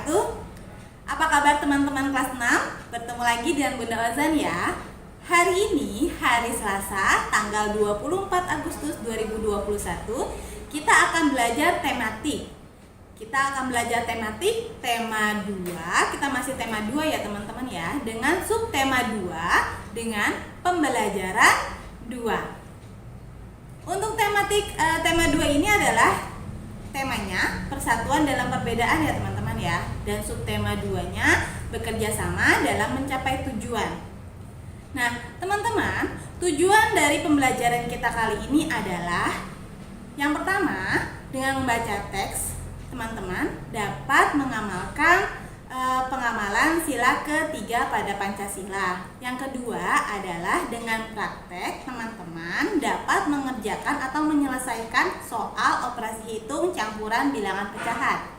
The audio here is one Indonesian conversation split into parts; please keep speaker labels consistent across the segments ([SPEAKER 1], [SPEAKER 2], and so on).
[SPEAKER 1] wabarakatuh. Apa kabar teman-teman kelas 6? Bertemu lagi dengan Bunda Ozan ya. Hari ini hari Selasa tanggal 24 Agustus 2021 kita akan belajar tematik. Tema 2. Kita masih tema 2 ya teman-teman ya, dengan subtema 2 dengan pembelajaran 2. Untuk tema 2 ini adalah temanya persatuan dalam perbedaan ya teman-teman ya. Dan subtema 2-nya bekerja sama dalam mencapai tujuan. Nah teman-teman, tujuan dari pembelajaran kita kali ini adalah yang pertama, dengan membaca teks teman-teman dapat mengamalkan pengamalan sila ketiga pada Pancasila. Yang kedua adalah dengan praktek teman-teman dapat mengerjakan atau menyelesaikan soal operasi hitung campuran bilangan pecahan.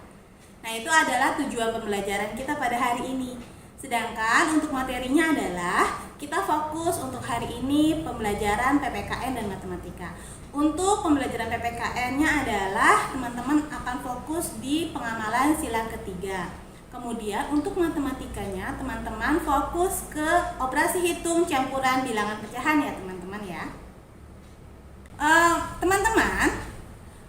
[SPEAKER 1] Nah itu adalah tujuan pembelajaran kita pada hari ini. Sedangkan untuk materinya adalah kita fokus untuk hari ini pembelajaran PPKN dan matematika. Untuk pembelajaran PPKN-nya adalah teman-teman akan fokus di pengamalan sila ketiga. Kemudian untuk matematikanya teman-teman fokus ke operasi hitung campuran bilangan pecahan ya teman-teman ya. Teman-teman,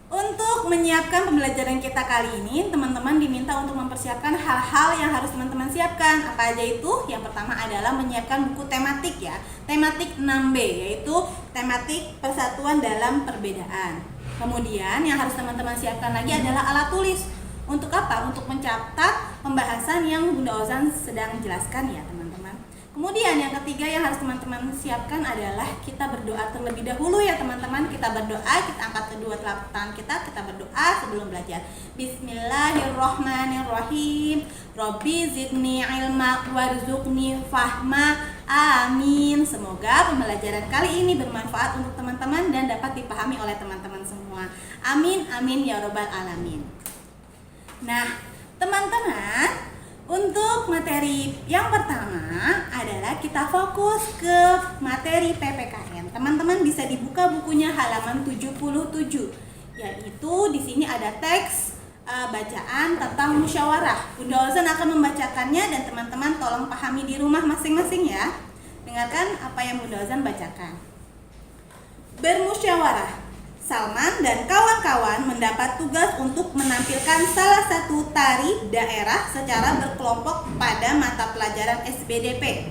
[SPEAKER 1] untuk menyiapkan pembelajaran kita kali ini teman-teman diminta untuk mempersiapkan hal-hal yang harus teman-teman siapkan. Apa aja itu? Yang pertama adalah menyiapkan buku tematik ya. Tematik 6B yaitu tematik persatuan dalam perbedaan. Kemudian yang harus teman-teman siapkan lagi adalah alat tulis. Untuk apa? Untuk mencatat pembahasan yang Bunda Ozan sedang jelaskan ya teman-teman. Kemudian yang ketiga yang harus teman-teman siapkan adalah kita berdoa terlebih dahulu ya teman-teman. Kita berdoa, kita angkat kedua telapak tangan kita berdoa sebelum belajar. Bismillahirrohmanirrohim. Robbi zidni ilma warzuqni fahma. Amin. Semoga pembelajaran kali ini bermanfaat untuk teman-teman dan dapat dipahami oleh teman-teman semua. Amin, amin ya robbal alamin. Nah, teman-teman, untuk materi yang pertama adalah kita fokus ke materi PPKN. Teman-teman bisa dibuka bukunya halaman 77, yaitu di sini ada teks bacaan tentang musyawarah. Bunda Ozan akan membacakannya dan teman-teman tolong pahami di rumah masing-masing ya. Dengarkan apa yang Bunda Ozan bacakan. Bermusyawarah. Salman dan kawan-kawan mendapat tugas untuk menampilkan salah satu tari daerah secara berkelompok pada mata pelajaran SBDP.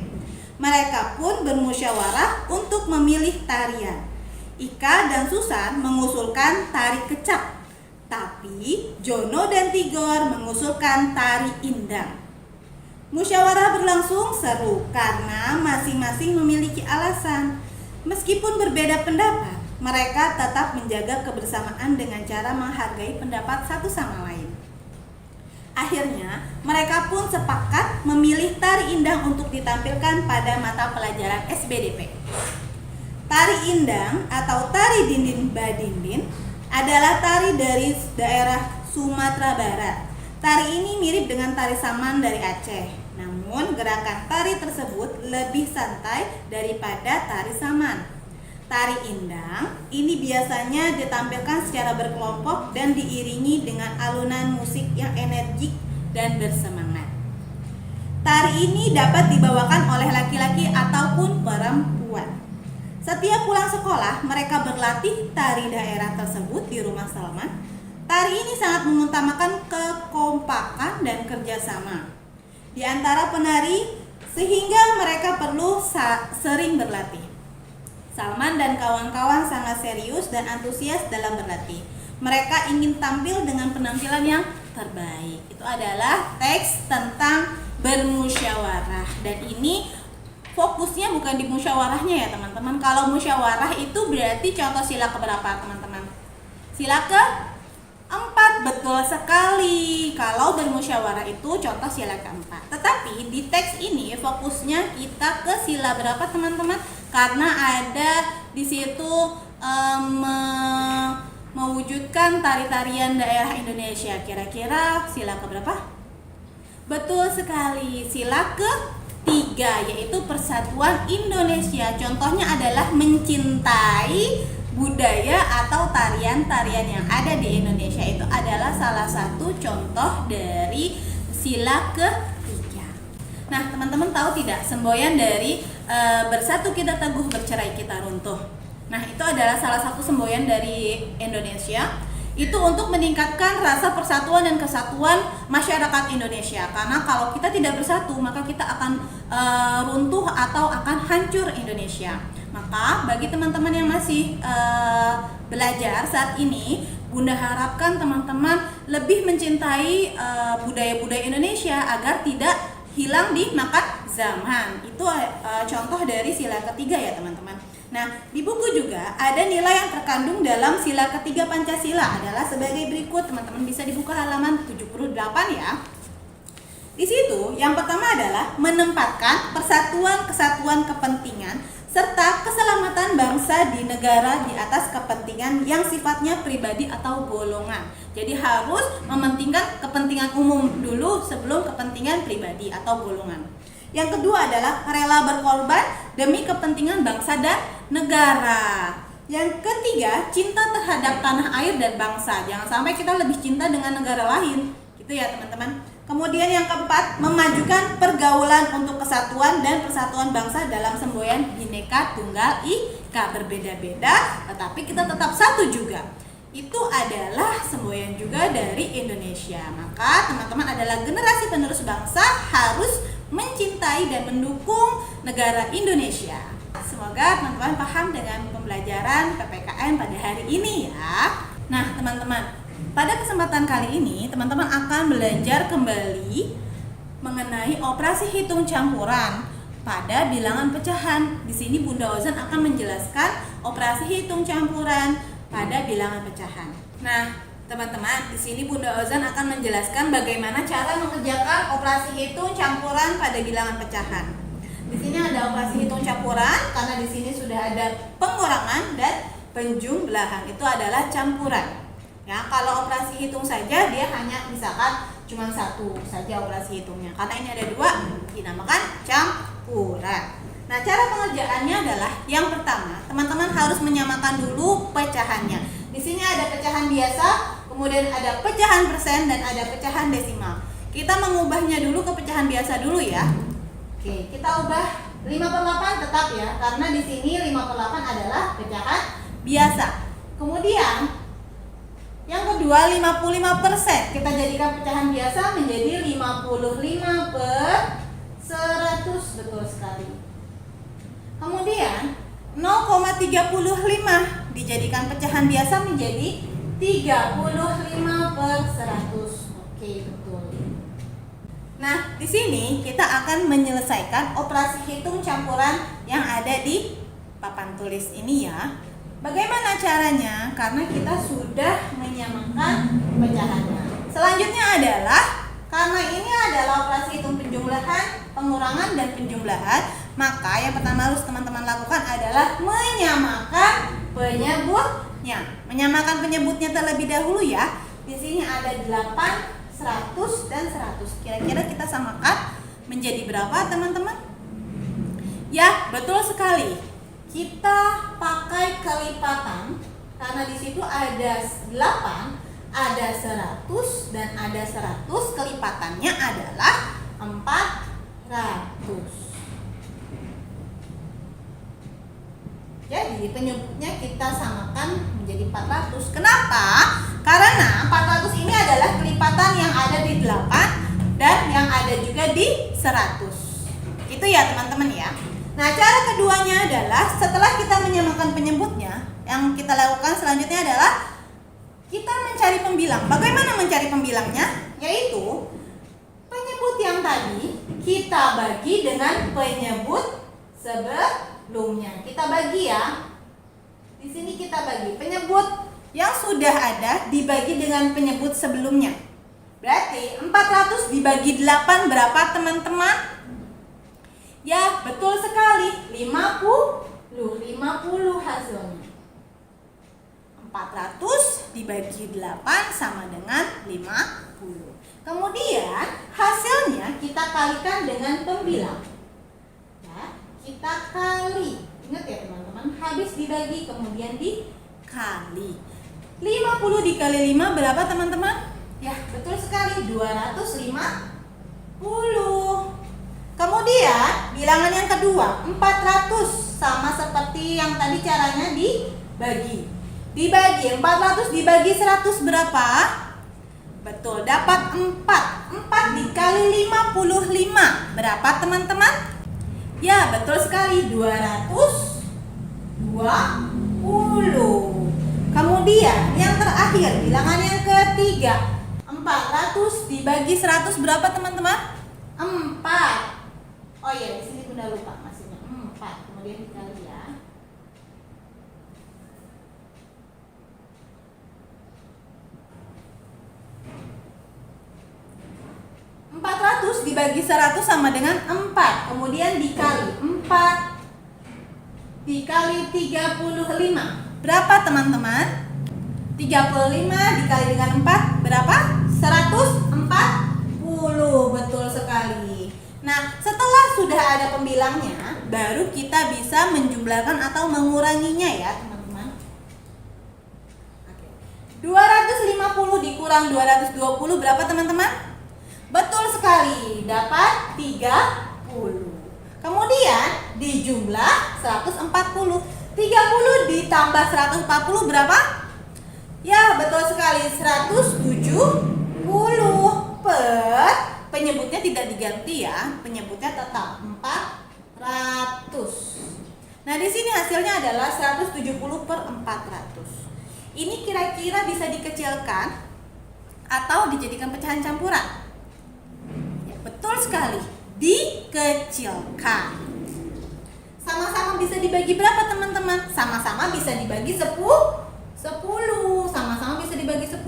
[SPEAKER 1] Mereka pun bermusyawarah untuk memilih tarian. Ika dan Susan mengusulkan tari kecap, tapi Jono dan Tigor mengusulkan tari indang. Musyawarah berlangsung seru karena masing-masing memiliki alasan. Meskipun berbeda pendapat, mereka tetap menjaga kebersamaan dengan cara menghargai pendapat satu sama lain. Akhirnya, mereka pun sepakat memilih tari indang untuk ditampilkan pada mata pelajaran SBDP. Tari indang atau tari dindin badindin adalah tari dari daerah Sumatera Barat. Tari ini mirip dengan tari saman dari Aceh. Namun, gerakan tari tersebut lebih santai daripada tari saman. Tari indang ini biasanya ditampilkan secara berkelompok dan diiringi dengan alunan musik yang energik dan bersemangat. Tari ini dapat dibawakan oleh laki-laki ataupun perempuan. Setiap pulang sekolah, mereka berlatih tari daerah tersebut di rumah Salman. Tari ini sangat mengutamakan kekompakan dan kerjasama di antara penari sehingga mereka perlu sering berlatih. Salman dan kawan-kawan sangat serius dan antusias dalam berlatih. Mereka ingin tampil dengan penampilan yang terbaik. Itu adalah teks tentang bermusyawarah. Dan ini fokusnya bukan di musyawarahnya ya teman-teman. Kalau musyawarah itu berarti contoh sila keberapa teman-teman? Sila ke-4, betul sekali. Kalau bermusyawarah itu contoh sila ke-4. Tetapi di teks ini fokusnya kita ke sila berapa teman-teman? Karena ada di situ mewujudkan tari-tarian daerah Indonesia. Kira-kira sila ke berapa? Betul sekali, sila ke-3 yaitu persatuan Indonesia. Contohnya adalah mencintai budaya atau tarian-tarian yang ada di Indonesia. Itu adalah salah satu contoh dari sila ketiga. Nah, teman-teman tahu tidak semboyan dari bersatu kita teguh, bercerai kita runtuh? Nah, itu adalah salah satu semboyan dari Indonesia. Itu untuk meningkatkan rasa persatuan dan kesatuan masyarakat Indonesia. Karena kalau kita tidak bersatu, maka kita akan runtuh atau akan hancur Indonesia. Maka bagi teman-teman yang masih belajar saat ini, Bunda harapkan teman-teman lebih mencintai budaya-budaya Indonesia agar tidak hilang di makan zaman. Itu contoh dari sila ketiga ya teman-teman. Nah, di buku juga ada nilai yang terkandung dalam sila ketiga Pancasila adalah sebagai berikut. Teman-teman bisa dibuka halaman 78 ya. Di situ yang pertama adalah menempatkan persatuan, kesatuan, kepentingan serta keselamatan bangsa di negara di atas kepentingan yang sifatnya pribadi atau golongan. Jadi harus mementingkan kepentingan umum dulu sebelum kepentingan pribadi atau golongan. Yang kedua adalah rela berkorban demi kepentingan bangsa dan negara. Yang ketiga, cinta terhadap tanah air dan bangsa. Jangan sampai kita lebih cinta dengan negara lain. Gitu ya teman-teman. Kemudian yang keempat, memajukan pergaulan untuk kesatuan dan persatuan bangsa dalam semboyan Bhinneka Tunggal Ika. Berbeda-beda, tetapi kita tetap satu juga. Itu adalah semboyan juga dari Indonesia. Maka teman-teman adalah generasi penerus bangsa harus mencintai dan mendukung negara Indonesia. Semoga teman-teman paham dengan pembelajaran PPKN pada hari ini ya. Nah teman-teman, pada kesempatan kali ini teman-teman akan belajar kembali mengenai operasi hitung campuran pada bilangan pecahan. Di sini Bunda Ozan akan menjelaskan operasi hitung campuran pada bilangan pecahan. Nah, teman-teman, di sini Bunda Ozan akan menjelaskan bagaimana cara mengerjakan operasi hitung campuran pada bilangan pecahan. Di sini ada operasi hitung campuran karena di sini sudah ada pengurangan dan penjumlahan. Itu adalah campuran. Ya, kalau operasi hitung saja dia hanya misalkan cuma satu saja operasi hitungnya. Karena ini ada dua, dinamakan campuran. Nah, cara pengerjaannya adalah yang pertama, teman-teman harus menyamakan dulu pecahannya. Di sini ada pecahan biasa, kemudian ada pecahan persen dan ada pecahan desimal. Kita mengubahnya dulu ke pecahan biasa dulu ya. Oke, kita ubah 5/8 tetap ya, karena di sini 5/8 adalah pecahan biasa. Kemudian yang kedua 55%. Kita jadikan pecahan biasa menjadi 55/100, betul sekali. Kemudian 0,35 dijadikan pecahan biasa menjadi 35/100. Oke, betul. Nah, di sini kita akan menyelesaikan operasi hitung campuran yang ada di papan tulis ini ya. Bagaimana caranya? Karena kita sudah menyamakan pecahannya. Selanjutnya adalah karena ini adalah operasi hitung penjumlahan, pengurangan dan penjumlahan, maka yang pertama harus teman-teman lakukan adalah menyamakan penyebutnya. Menyamakan penyebutnya terlebih dahulu ya. Di sini ada 8, 100 dan 100. Kira-kira kita samakan menjadi berapa, teman-teman? Ya, betul sekali. Kita pakai kelipatan karena di situ ada 8, ada 100 dan ada 100. Kelipatannya adalah 400. Jadi penyebutnya kita samakan menjadi 400. Kenapa? Karena 400 ini adalah kelipatan yang ada di 8 dan yang ada juga di 100. Itu ya teman-teman ya. Nah, cara keduanya adalah setelah kita menyamakan penyebutnya, yang kita lakukan selanjutnya adalah kita mencari pembilang. Bagaimana mencari pembilangnya? Yaitu penyebut yang tadi kita bagi dengan penyebut sebelumnya. Kita bagi ya. Di sini kita bagi penyebut yang sudah ada dibagi dengan penyebut sebelumnya. Berarti 400 dibagi 8 berapa teman-teman? Ya, betul sekali. 50 hasilnya. 400 dibagi 8 sama dengan 50. Kemudian hasilnya kita kalikan dengan pembilang. Ya, kita kali. Ingat ya teman-teman, habis dibagi kemudian dikali. 50 dikali 5 berapa teman-teman? Ya, betul sekali, 250. Kemudian bilangan yang kedua 400, sama seperti yang tadi caranya dibagi. 400 dibagi 100 berapa? Betul, dapat 4. 4 dikali 55 berapa teman-teman? Ya, betul sekali, 220. Kemudian yang terakhir, bilangan yang ketiga 400 dibagi 100 berapa teman-teman? 4. Oh iya, di sini Bunda lupa masihnya 4. Kemudian dikali ya. 400 dibagi 100 sama dengan 4. Kemudian dikali 4 dikali 35. Berapa teman-teman? 35 dikali dengan 4 berapa? 140. Betul sekali. Nah, setelah sudah ada pembilangnya, baru kita bisa menjumlahkan atau menguranginya ya, teman-teman. 250 dikurang 220 berapa teman-teman? Betul sekali, dapat 30. Kemudian dijumlah 140. 30 ditambah 140 berapa? Ya, betul sekali, 170 per, penyebutnya tidak diganti ya, penyebutnya tetap 400. Nah, di sini hasilnya adalah 170 per 400. Ini kira-kira bisa dikecilkan atau dijadikan pecahan campuran? Ya, betul sekali, dikecilkan. Sama-sama bisa dibagi berapa teman-teman? Sama-sama bisa dibagi 10. Sama-sama bisa dibagi 10.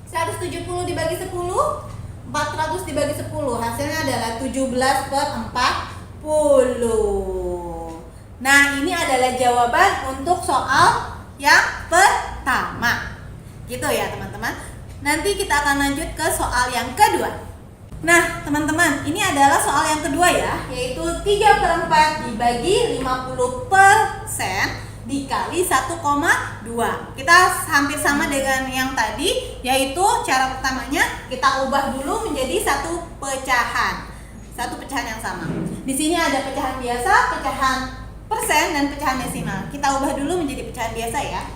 [SPEAKER 1] 170 dibagi 10, 400 dibagi 10. Hasilnya adalah 17 per 40. Nah, ini adalah jawaban untuk soal yang pertama. Gitu ya teman-teman. Nanti kita akan lanjut ke soal yang kedua. Nah teman-teman, ini adalah soal yang kedua ya, yaitu 3/4 dibagi 50% dikali 1,2. Kita hampir sama dengan yang tadi, yaitu cara pertamanya kita ubah dulu menjadi satu pecahan yang sama. Di sini ada pecahan biasa, pecahan persen, dan pecahan desimal. Kita ubah dulu menjadi pecahan biasa ya.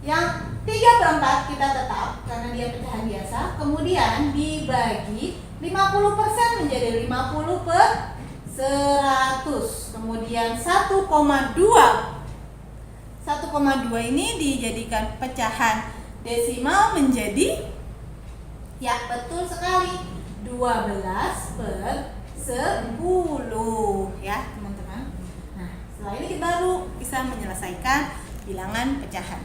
[SPEAKER 1] Yang 3/4 kita tetap karena dia pecahan biasa, kemudian dibagi 50% menjadi 50 per 100. Kemudian 1,2 ini dijadikan pecahan desimal menjadi, ya betul sekali, 12 per 10 ya teman-teman. Nah, setelah ini kita baru bisa menyelesaikan bilangan pecahan.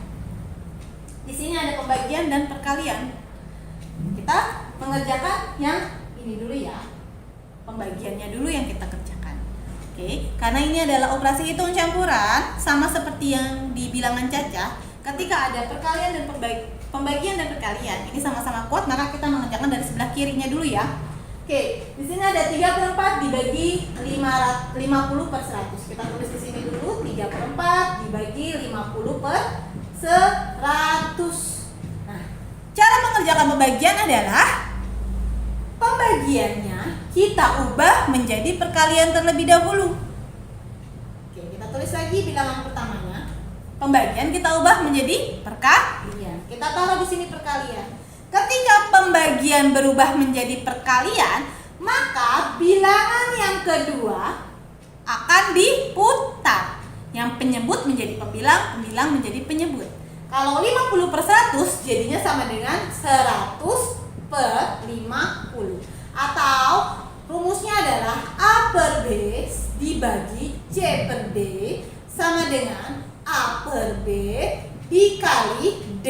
[SPEAKER 1] Di sini ada pembagian dan perkalian. Kita mengerjakan yang ini dulu ya, pembagiannya dulu yang kita kerjakan. Oke, karena ini adalah operasi hitung campuran, sama seperti yang di bilangan cacah. Ketika ada perkalian dan pembagian dan perkalian, ini sama-sama kuat, maka kita mengerjakan dari sebelah kirinya dulu ya. Oke, di sini ada 3/4 dibagi 50 per 100. Kita tulis di sini dulu, 3/4 dibagi 50 per 100. Nah, cara mengerjakan pembagian adalah pembagiannya kita ubah menjadi perkalian terlebih dahulu. Oke, kita tulis lagi bilangan pertamanya. Pembagian kita ubah menjadi perkalian. Kita taruh di sini perkalian. Ketika pembagian berubah menjadi perkalian, maka bilangan yang kedua akan diputar. Yang penyebut menjadi pembilang, pembilang menjadi penyebut. Kalau 50 per 100 jadinya sama dengan 100 per 50. Atau rumusnya adalah A per B dibagi C per D sama dengan A per B dikali D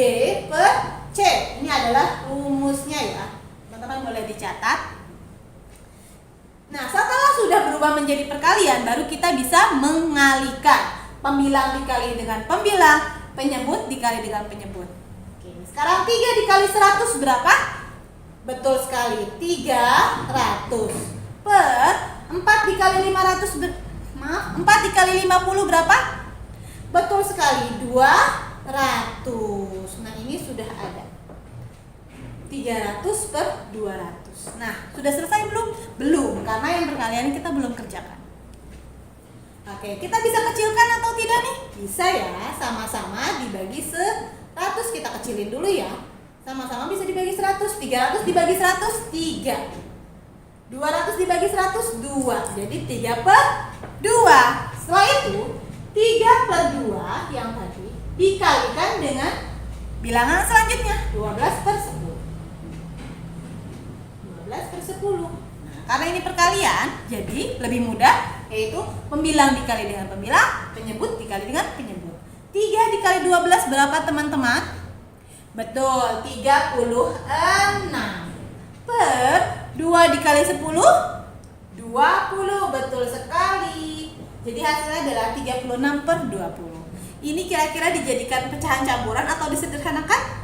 [SPEAKER 1] per C. Ini adalah rumusnya ya. Teman-teman boleh dicatat. Nah, setelah sudah berubah menjadi perkalian, baru kita bisa mengalihkan. Pembilang dikali dengan pembilang, penyebut dikali dengan penyebut. Oke, sekarang 3 dikali 100 berapa? Betul sekali, 300 per 4 dikali 4 dikali 50 berapa? Betul sekali, 200. Nah, ini sudah ada 300 per 200. Nah, sudah selesai belum? Belum, karena yang perkalian kita belum kerjakan. Oke, kita bisa kecilkan atau tidak nih? Bisa ya, sama-sama dibagi 100. Kita kecilin dulu ya. Sama-sama bisa dibagi 100. 300 dibagi 100, 3. 200 dibagi 100, 2. Jadi 3 per 2. Setelah itu 3 per 2 yang tadi dikalikan dengan bilangan selanjutnya 12 per 10. 12 per 10. Nah, karena ini perkalian, jadi lebih mudah, yaitu pembilang dikali dengan pembilang, penyebut dikali dengan penyebut. 3 dikali 12 berapa teman-teman? Betul, 36. Per 2 dikali 10, 20. Betul sekali. Jadi hasilnya adalah 36 per 20. Ini kira-kira dijadikan pecahan campuran atau disederhanakan?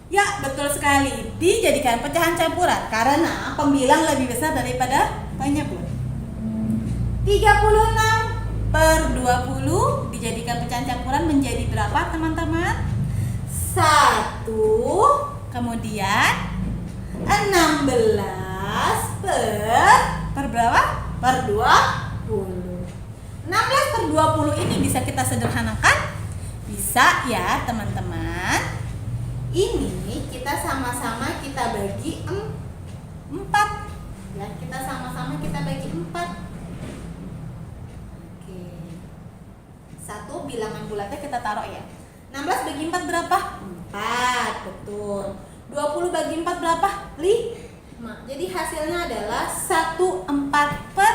[SPEAKER 1] Ya, betul sekali. Dijadikan pecahan campuran karena pembilang lebih besar daripada penyebut. 36 per 20 dijadikan pecahan campuran menjadi berapa teman-teman? 1. Kemudian 16 per berapa? Per 20. 16 per 20 ini bisa kita sederhanakan? Bisa ya teman-teman. Ini kita sama-sama kita bagi 4. Ya, kita sama-sama kita bagi 4. Oke. 1 bilangan bulatnya kita taruh ya. 16 bagi 4 berapa? 4, betul. 20 bagi 4 berapa? 5. Jadi hasilnya adalah 14 per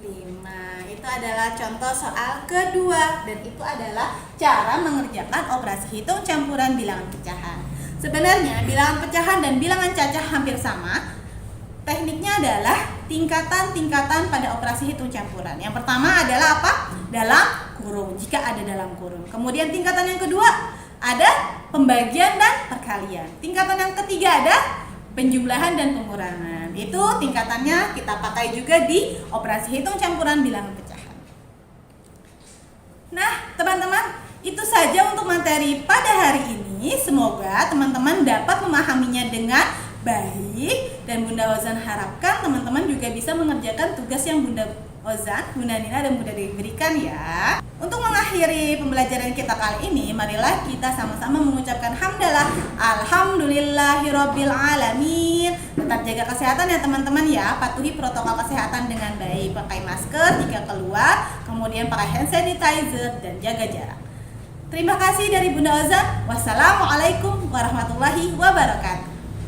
[SPEAKER 1] 5. Itu adalah contoh soal kedua. Dan itu adalah cara mengerjakan operasi hitung campuran bilangan pecahan. Sebenarnya bilangan pecahan dan bilangan cacah hampir sama. Tekniknya adalah tingkatan-tingkatan pada operasi hitung campuran. Yang pertama adalah apa? Dalam kurung, jika ada dalam kurung. Kemudian tingkatan yang kedua ada pembagian dan perkalian. Tingkatan yang ketiga ada penjumlahan dan pengurangan. Itu tingkatannya kita pakai juga di operasi hitung campuran bilangan pecahan. Nah, teman-teman, itu saja untuk materi pada hari ini. Semoga teman-teman dapat memahaminya dengan baik, dan Bunda Ozan harapkan teman-teman juga bisa mengerjakan tugas yang Bunda Ozan, Bunda Nina, dan Bunda Dewi berikan ya. Untuk mengakhiri pembelajaran kita kali ini, marilah kita sama-sama mengucapkan hamdalah alhamdulillahirabbil alamin. Tetap jaga kesehatan ya teman-teman ya. Patuhi protokol kesehatan dengan baik, pakai masker jika keluar, kemudian pakai hand sanitizer dan jaga jarak. Terima kasih dari Bunda Ozan. Wassalamualaikum warahmatullahi wabarakatuh.